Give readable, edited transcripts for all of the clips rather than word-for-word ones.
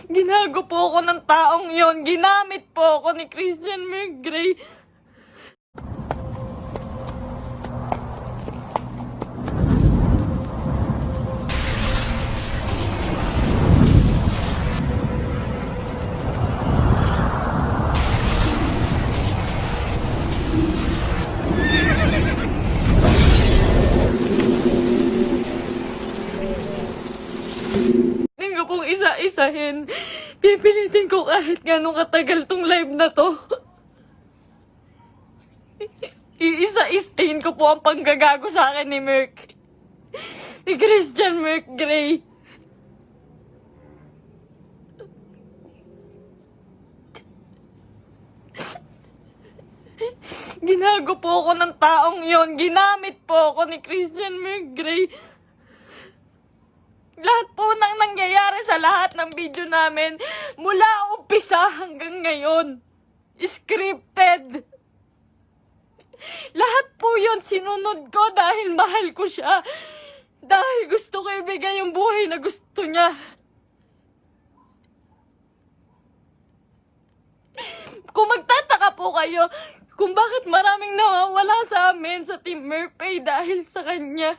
Ginago po ako ng taong yon. Ginamit po ako ni Christian Mergray. Hindi ko pong isa-isahin. Pipilitin ko kahit gano'ng katagal tong live na to. Iisa-isahin ko po ang panggagago sa akin ni Merk. Ni Christian Mergray. Ginago po ako ng taong yon. Ginamit po ako ni Christian Mergray. Lahat po ng nangyayari sa lahat ng video namin, mula umpisa hanggang ngayon, scripted. Lahat po yun sinunod ko dahil mahal ko siya. Dahil gusto ko ibigay yung buhay na gusto niya. Kung magtataka po kayo kung bakit maraming nawawala sa amin sa Team Merpay dahil sa kanya.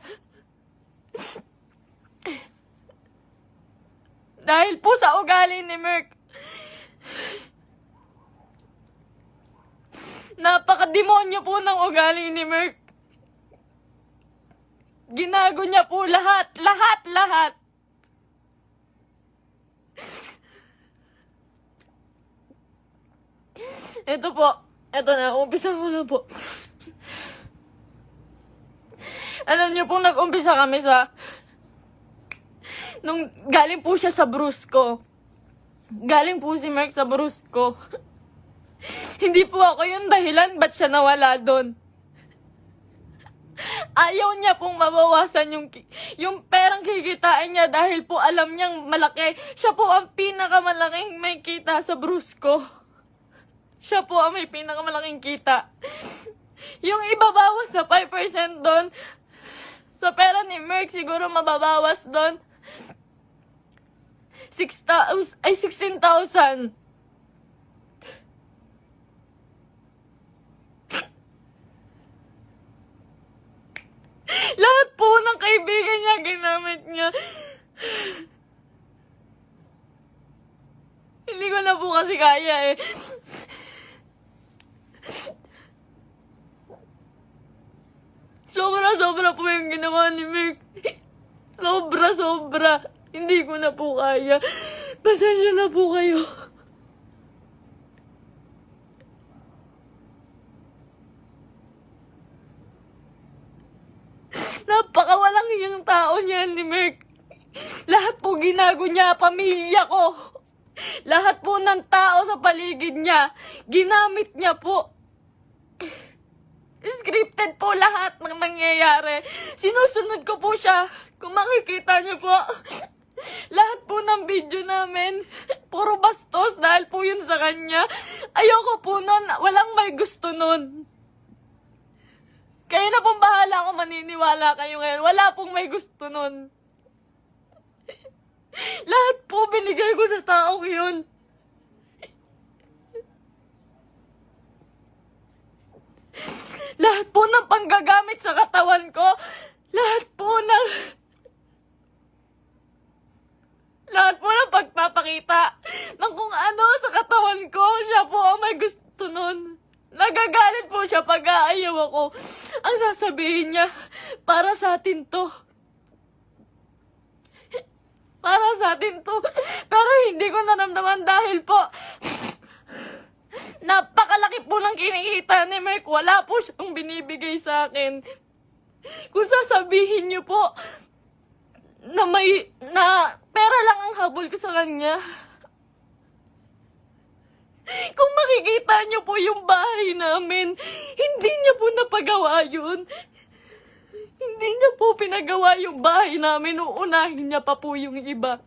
Dahil po sa ugali ni Merk. Napakademonyo po ng ugali ni Merk. Ginago niya po lahat. Ito po. Ito na, umpisa ko na po. Alam niyo po, nag-umpisa kami sa... Nung galing po siya sa Brusco. Galing po si Merk sa Brusco. Hindi po ako yung dahilan ba't siya nawala doon. Ayaw niya pong mabawasan yung perang kikitain niya dahil po alam niyang malaki. Siya po ang pinakamalaking may kita sa Brusco. Siya po ang may pinakamalaking kita. Yung ibabawas na 5% doon, sa pera ni Merk siguro mababawas doon 16,000. Lahat po ng kaibigan niya, ginamit niya. Hindi ko na po kasi kaya eh. Sobra po yung ginawa ni Merk. Sobra. Hindi ko na po kaya. Pasensya na po kayo. Napakawalang hiyang tao niya ni Merk. Lahat po ginago niya, pamilya ko. Lahat po ng tao sa paligid niya, ginamit niya po. Scripted po lahat ng nangyayari. Sinusunod ko po siya. Kung makikita niyo po, lahat po ng video namin, puro bastos dahil po yun sa kanya. Ayoko po nun, walang may gusto nun. Kayo na pong bahala kung maniniwala kayo ngayon. Wala pong may gusto nun. Lahat po binigay ko sa taong yun. Lahat po ng panggagamit sa katawan ko, lahat po ng pagpapakita ng kung ano sa katawan ko, siya po ang may gusto nun. Nagagalit po siya pag aayaw ako. Ang sasabihin niya, para sa atin to. Para sa atin to. Pero hindi ko naramdaman dahil po, napakalaki po ng kinikita ni Merk. Wala po siyang binibigay sa akin. Kung sasabihin niyo po na pera lang ang habol ko sa kanya. Kung makikita niyo po yung bahay namin, hindi niya po napagawa yun. Hindi niya po pinagawa yung bahay namin. Uunahin niya pa po yung iba.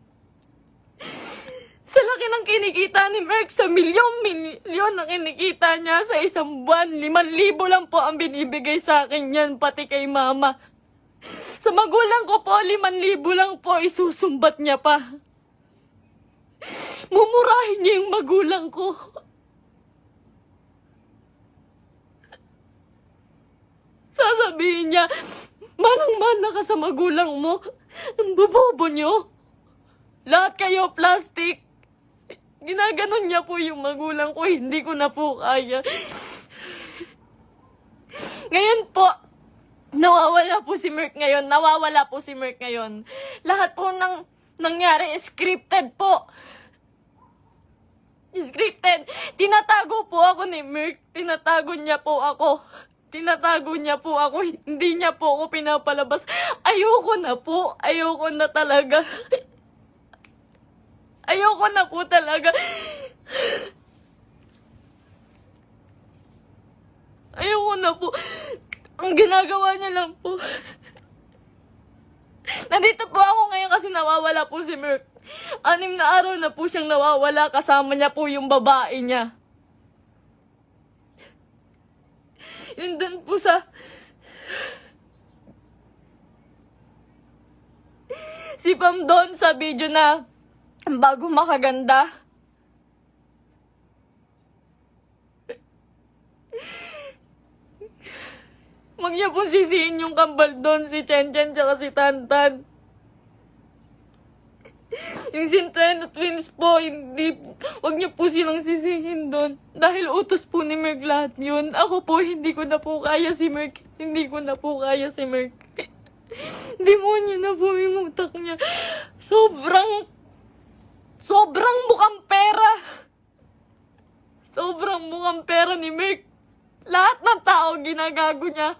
Sa laki ng kinikita ni Merk, sa milyon ang kinikita niya sa isang buwan. 5,000 lang po ang binibigay sa akin yan, pati kay mama. Sa magulang ko po, 5,000 lang po, isusumbat niya pa. Mumurahin niya yung magulang ko. Sasabihin niya, manang-mana ka sa magulang mo. Ang bobobo niyo. Lahat kayo plastic. Ginaganon niya po yung magulang ko. Hindi ko na po kaya. Ngayon po, nawawala po si Merk ngayon. Nawawala po si Merk ngayon. Lahat po ng nangyari scripted po. Scripted. Tinatago po ako ni Merk. Tinatago niya po ako. Tinatago niya po ako. Hindi niya po ako pinapalabas. Ayoko na po. Ayoko na talaga. Ayoko na po talaga. Ayoko na po. Ang ginagawa niya lang po. Nandito po ako ngayon kasi nawawala po si Merk. 6 na araw na po siyang nawawala. Kasama niya po yung babae niya. Yun dun po sa... Si Pam doon sa video na bago makaganda. Huwag niya po sisihin yung kambal doon, si Chen Chen tsaka si Tantan. Yung Centeno twins po, hindi, huwag niyo po silang sisihin doon. Dahil utos po ni Merk lahat yun. Ako po, hindi ko na po kaya si Merk. Hindi ko na po kaya si Merk. Demonyo na po yung utak niya. Sobrang bukang pera. Sobrang bukang pera ni Merk. Lahat ng tao ginagago niya.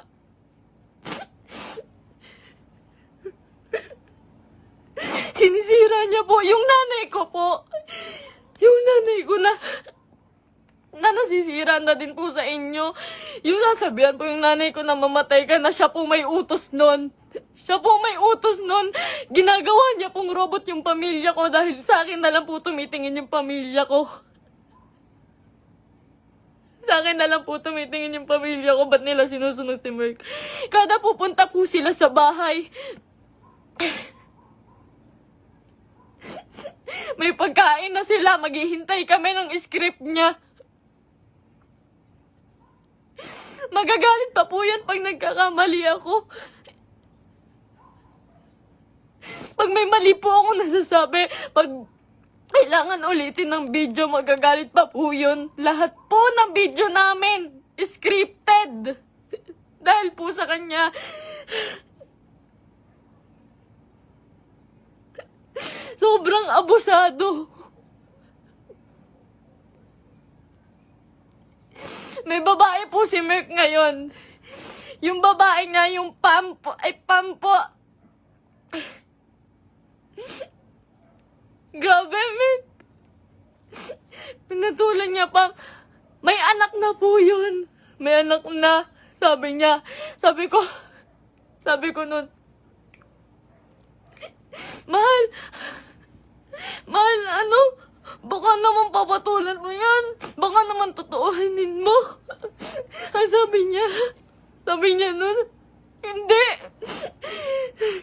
Sinisira niya po yung nanay ko po. Yung nanay ko na nasisira na din po sa inyo. Yung sasabihan po yung nanay ko na mamatay ka na, siya po may utos nun. Siya po may utos nun. Ginagawa niya pong robot yung pamilya ko dahil sa akin na lang po tumitingin yung pamilya ko. Sa akin na lang po tumitingin yung pamilya ko. Ba't nila sinusunod si Merk? Kada pupunta po sila sa bahay, may pagkain na sila. Maghihintay kami ng script niya. Magagalit pa po yan pag nagkakamali ako. Pag may mali po ako nasasabi, pag kailangan ulitin ng video, magagalit pa po yun. Lahat po ng video namin, scripted. Dahil po sa kanya. Sobrang abusado. May babae po si Merk ngayon. Yung babae niya, yung Pam po. Grabe, Merk. Pinatulan niya pang, may anak na po yun. May anak na. Sabi niya. Sabi ko nun, Mahal, ano? Baka naman papatulan mo yan. Baka naman totoohanin mo. Ang sabi niya nun, hindi.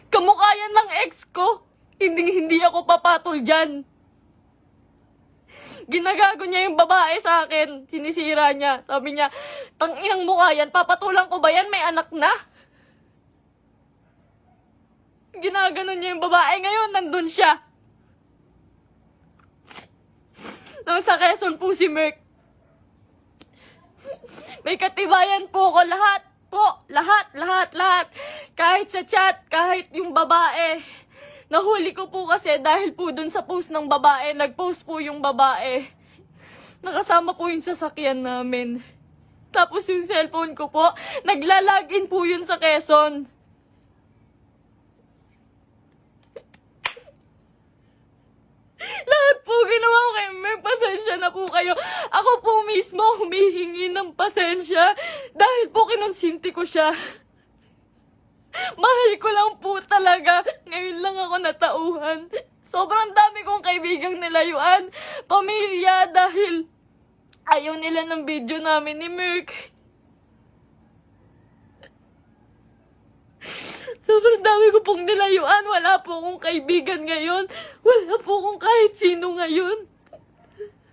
Kamukha yan ng ex ko. Hindi ako papatol dyan. Ginagago niya yung babae sa akin. Sinisira niya. Sabi niya, tanginang mukha yan. Papatulan ko ba yan? May anak na. Ginaganon niya yung babae. Ngayon, nandun siya. Nang sa Quezon po si Merk. May katibayan po ko. Lahat po. Lahat. Kahit sa chat, kahit yung babae. Nahuli ko po kasi dahil po dun sa post ng babae. Nag-post po yung babae. Nakasama po yung sasakyan namin. Tapos yung cellphone ko po, nagla-login po yun sa Quezon. Lahat po ginawa ko kay Merk. Pasensya na po kayo. Ako po mismo humihingi ng pasensya dahil po kinonsinti ko siya. Mahal ko lang po talaga. Ngayon lang ako natauhan. Sobrang dami kong kaibigang nilayuan. Pamilya dahil ayaw nila ng video namin ni Merk. Sobrang dami ko pong nilayuan. Wala po akong kaibigan ngayon. Wala po akong kahit sino ngayon.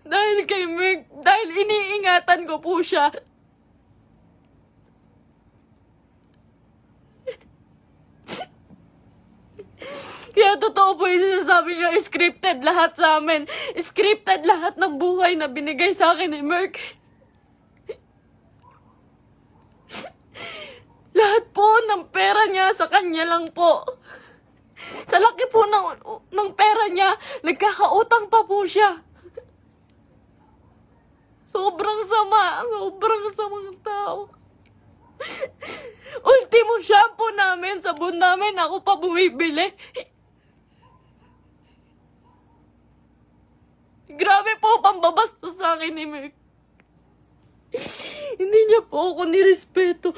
Dahil kay Merk, dahil iniingatan ko po siya. Kaya totoo po yung sinasabi niya, scripted lahat sa amin. Scripted lahat ng buhay na binigay sa akin ni Merk. Lahat po ng pera niya sa kanya lang po. Sa laki po ng pera niya, nagkakautang pa po siya. Sobrang sama ng tao. Ultimo shampoo namin, sabon namin, ako pa bumibili. Grabe po, pambabastos sa akin ni Merk. Hindi niya po ako nirespeto.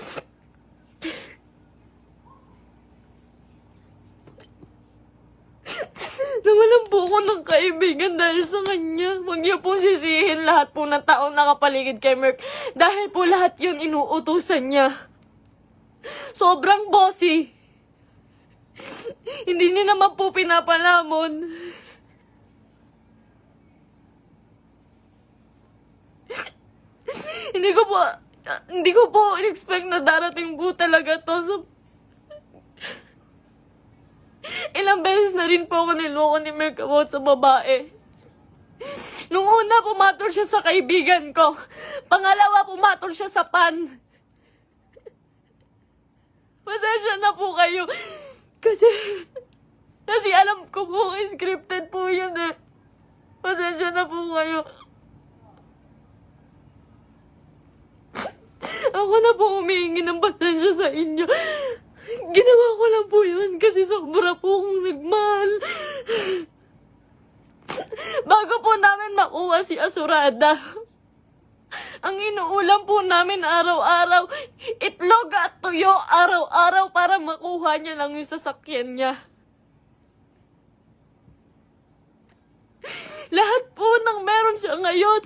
Nawalan po ako ng kaibigan dahil sa kanya. Huwag niyo po sisihin lahat po ng taong nakapaligid kay Merk. Dahil po lahat yun inuutusan niya. Sobrang bossy. Hindi niya naman po pinapalamon. Hindi ko po in-expect na darating po talaga to. So, ilang beses na rin po ako niloko ni Merk about sa babae. Nung una, pumatol siya sa kaibigan ko. Pangalawa, pumatol siya sa pan. Pasensya na po kayo. Kasi alam ko po, scripted po yun eh. Pasensya na po kayo. Ako na po humihingi ng pasensya sa inyo. Ginawa ko lang po yun kasi sobra po akong nagmahal. Bago po namin makuha si Asurada, ang inuulam po namin araw-araw, itlog at tuyo araw-araw para makuha niya lang yung sasakyan niya. Lahat po ng meron siya ngayon,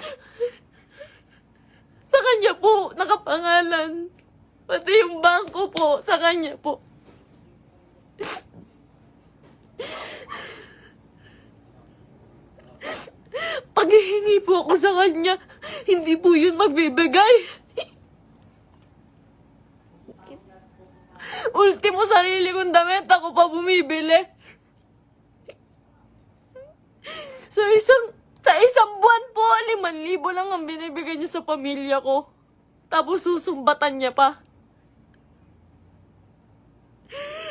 sa kanya po nakapangalan. Pati yung bangko po, sa kanya po. Paghihingi po ako sa kanya, hindi po yun magbibigay. Ultimo sarili kong damit, ako pa bumibili. Sa isang buwan po, 5,000 lang ang binibigay niya sa pamilya ko. Tapos susumbatan niya pa.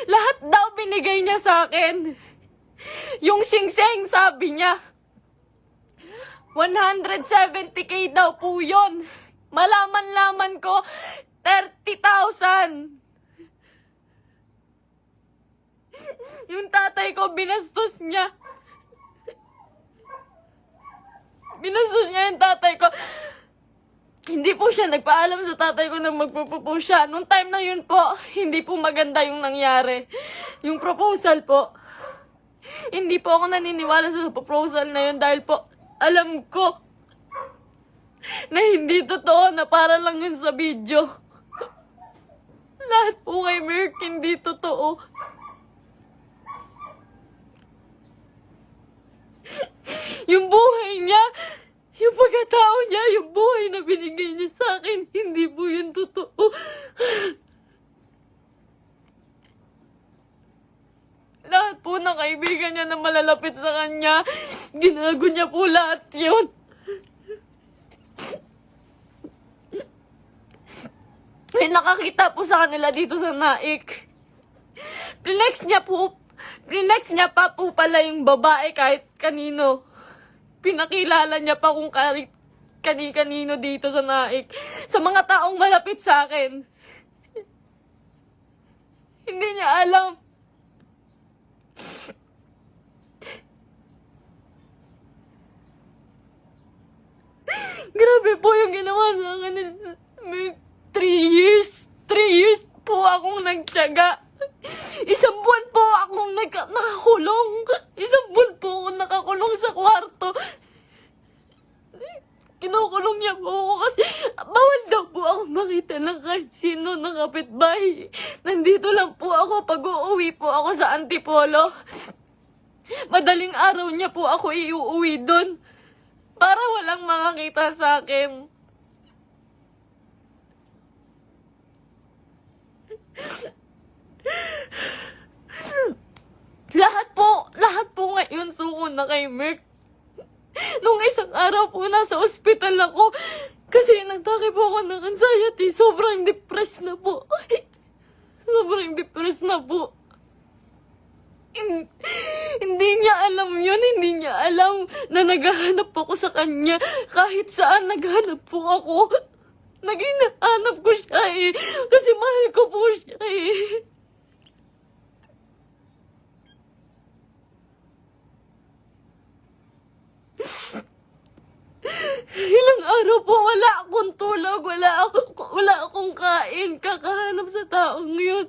Lahat daw binigay niya sa akin. Yung singseng, sabi niya, 170K daw po yun. Malaman-laman ko, 30,000. Yung tatay ko, binastos niya. Binastos niya yung tatay ko. Hindi po siya nagpaalam sa tatay ko na magpo-propose siya. Nung time na yun po, hindi po maganda yung nangyari. Yung proposal po. Hindi po ako naniniwala sa proposal na yun dahil po alam ko na hindi totoo, na para lang yun sa video. Lahat po kay Merk hindi totoo. Yung buhay niya, yung pagkatao niya, yung buhay na binigay niya sa akin, hindi po yun totoo. Lahat po ng kaibigan niya na malalapit sa kanya, ginago niya po lahat yun. May nakakita po sa kanila dito sa Naik. Flex niya pa po pala yung babae kahit kanino. Pinakilala niya pa kung kani-kanino dito sa Naik. Sa mga taong malapit sa akin. Hindi niya alam. Grabe po yung ginawa sa akin. 3 years po akong nagtiyaga. Isang buwan po akong nakakulong. Isang buwan po akong nakakulong sa kwarto. Kinukulong niya po ako kasi bawal daw po ako makita ng kahit sino ng kapitbahay. Nandito lang po ako pag uuwi po ako sa Antipolo. Madaling araw niya po ako iuuwi doon. para walang makakita sa akin. Lahat po ngayon suko na kay Merk. Nung isang araw po nasa ospital ako kasi nagtake po ako ng anxiety. Sobrang depressed na po. Sobrang depressed na po. Hindi niya alam yun. Hindi niya alam na naghahanap ako sa kanya. Kahit saan naghahanap po ako. Naghahanap ko siya eh. Kasi mahal ko po siya eh. Ilang araw po wala akong tulog, wala akong kain, kakahanap sa taong yun.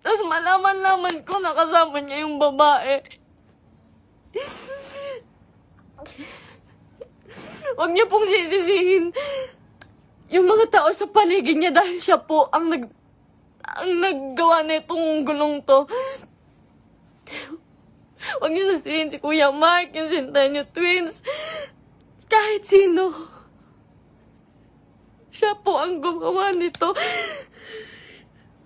Tapos malaman-laman ko na kasama niya yung babae. Huwag niyo pong sisisihin yung mga tao sa paligid niya dahil siya po ang naggawa nitong gulong to. Huwag niyo sisisihin si Kuya Mark, yung Centennial Twins. Kahit sino. Siya po ang gumawa nito.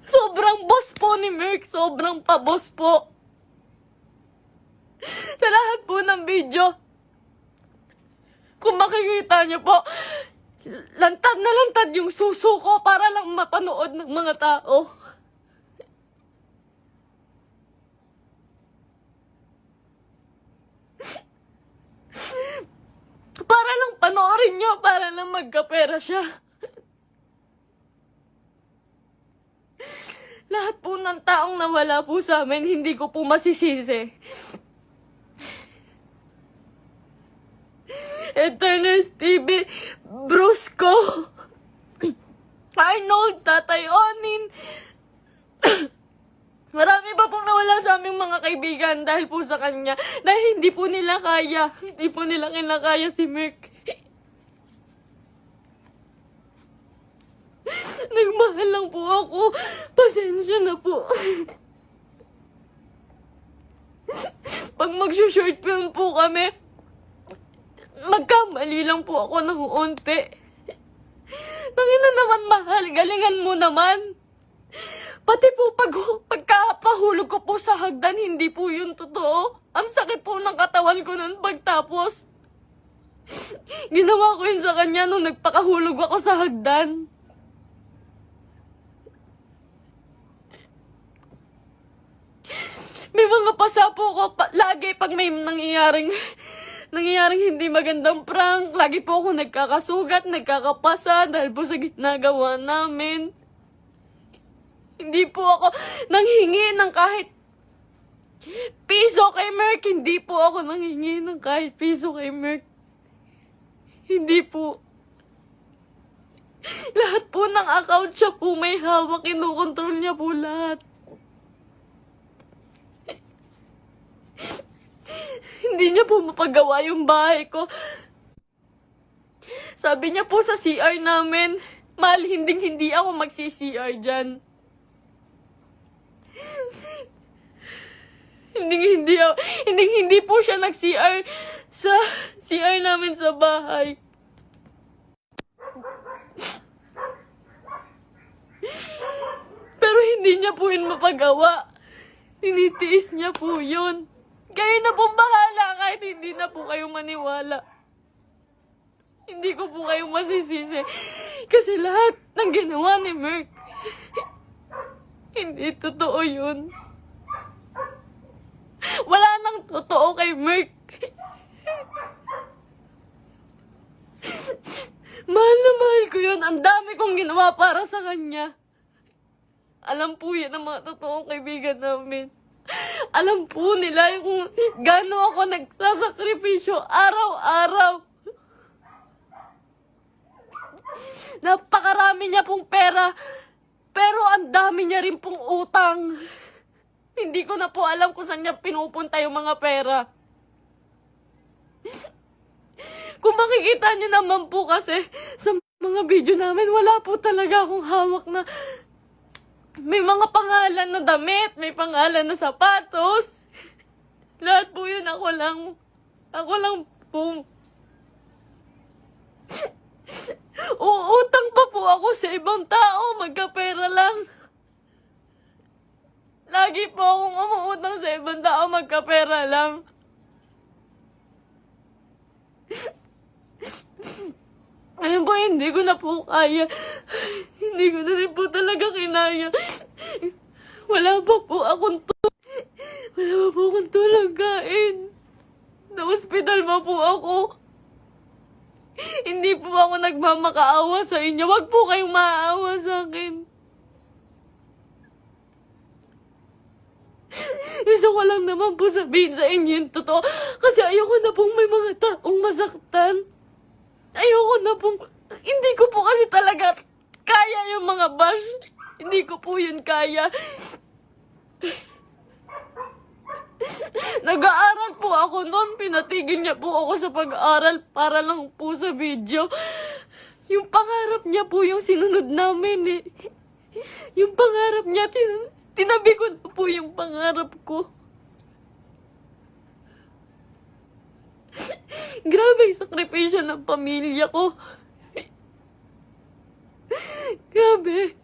Sobrang boss po ni Merk. Sobrang pa-boss po. Sa lahat po ng video, kung makikita niyo po, lantad na lantad yung suso ko para lang mapanood ng mga tao. Para lang panoorin niyo, para lang magkapera siya. Lahat po ng taong nawala po sa amin, hindi ko po masisisi. Eternals TV, Brusco, Arnold, Tatay Onin. Marami pa pong nawala sa aming mga kaibigan dahil po sa kanya. Dahil hindi po nila kaya. Hindi po nila kinakaya si Merk. Nagmahal lang po ako. Pasensya na po. Pag mag-short film po kami, magkamali lang po ako ng unti. Nangina naman mahal, galingan mo naman. Pati po pagkapahulog ko po sa hagdan, hindi po yun totoo. Ang sakit po ng katawan ko nun pagtapos. Ginawa ko yun sa kanya nung nagpakahulog ako sa hagdan. May mga pasa po ko lagi pag may nangyayaring hindi magandang prank. Lagi po ako nagkakasugat, nagkakapasa dahil po sa ginagawa namin. Hindi po ako nanghingi ng kahit piso kay Merk. Hindi po ako nanghingi ng kahit piso kay Merk. Hindi po. Lahat po ng account siya po may hawak. Kinukontrol niya po lahat. Hindi niya po mapagawa yung bahay ko. Sabi niya po sa CR namin, mahal, hindi ako magsi-CR dyan. Hindi po siya nag-CR sa CR namin sa bahay. Pero hindi niya po yun mapagawa. Tinitiis niya po yun. Kayo na pong bahala kahit hindi na po kayo maniwala. Hindi ko po kayong masisisi. Kasi lahat ng ginawa ni Merk, hindi totoo yun. Wala nang totoo kay Merk. Mahal na mahal ko yun. Ang dami kong ginawa para sa kanya. Alam po yan ang mga totoong kaibigan namin. Alam po nila kung gaano ako nagsasakripisyo araw-araw. Napakarami niya pong pera, pero ang dami niya rin pong utang. Hindi ko na po alam kung saan niya pinupunta yung mga pera. Kung makikita niyo naman po kasi sa mga video namin, wala po talaga akong hawak na may mga pangalan na damit, may pangalan na sapatos. Lahat po yun ako lang po. Uutang pa po ako sa ibang tao, magkapera lang. Lagi po akong umuutang sa ibang tao, magkapera lang. Ayun po, hindi ko na po kaya. Hindi ko na rin po talaga kinaya. Wala pa po akong tulog kain. Na-hospital pa po ako. Hindi po ako nagmamakaawa sa inyo. Wag po kayong maaawa sa akin. Gusto ko lang naman po sabihin sa inyo yung totoo. Kasi ayoko na pong may mga taong masaktan. Ayoko na pong... Hindi ko po kasi talaga kaya yung mga bash. Hindi ko po yun kaya. Nag-aaral po ako noon. Pinatigil niya po ako sa pag-aaral para lang po sa video. Yung pangarap niya po yung sinunod namin eh. Yung pangarap niya, tinabi ko na po yung pangarap ko. Grabe yung sakripisyo ng pamilya ko. Grabe.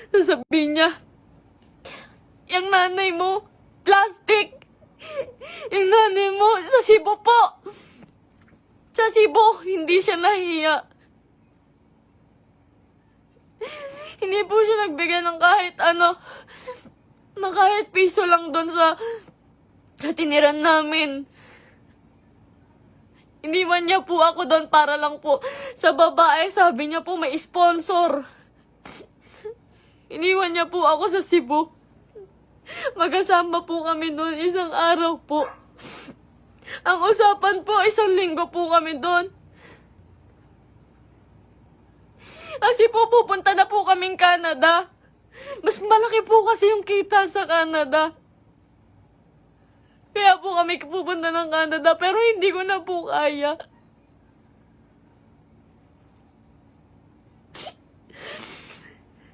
Sasabihin niya, yung nanay mo, plastic. Yung nanay mo, sa Cebu po. Sa Cebu, hindi siya nahiya. Hindi po siya nagbigay ng kahit ano, na kahit piso lang doon sa tiniran namin. Iniwan niya po ako doon para lang po sa babae. Sabi niya po may sponsor. Iniwan niya po ako sa Cebu. Magkasama po kami doon isang araw po. Ang usapan po, 1 linggo po kami doon. Kasi po pupunta na po kaming Canada. Mas malaki po kasi yung kita sa Canada. Kaya po kami pupunta ng Canada, pero hindi ko na po kaya.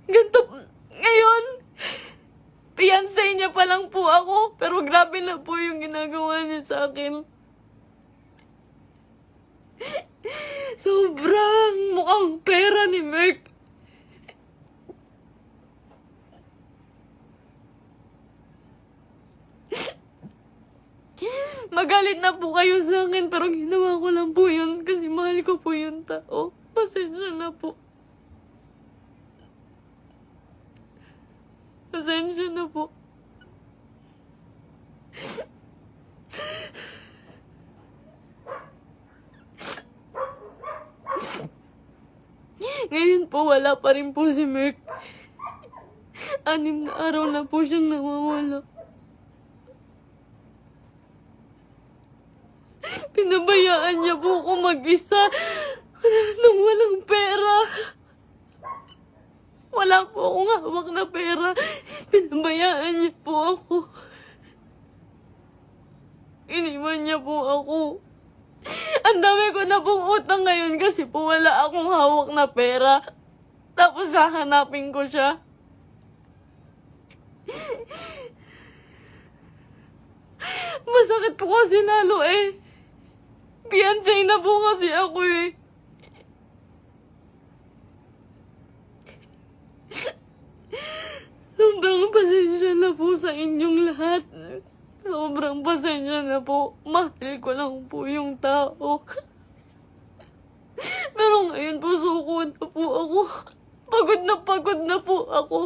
Ganito, ngayon, fiancé niya pa lang po ako, pero grabe na po yung ginagawa niya sa akin. Sobrang mukhang pera ni Merk. Magalit na po kayo sa akin, pero ginawa ko lang po yun kasi mahal ko po yung tao. Pasensya na po. Pasensya na po. Ngayon po, wala pa rin po si Merk. 6 na araw na po siyang nawawala. Pinabayaan niya po ako mag-isa nang walang pera. Wala po akong hawak na pera. Pinabayaan niya po ako. Iniwan niya po ako. Ang dami ko na pong utang ngayon kasi po wala akong hawak na pera. Tapos hahanapin ko siya. Masakit po kasi lalo eh. Fiancé na po kasi ako eh. Sobrang pasensya na po sa inyong lahat. Sobrang pasensya na po. Mahal ko lang po yung tao. Pero ngayon po suko na po ako. Pagod na po ako.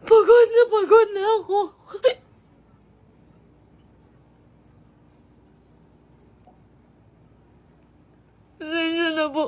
Pagod na ako. Pasensya na po.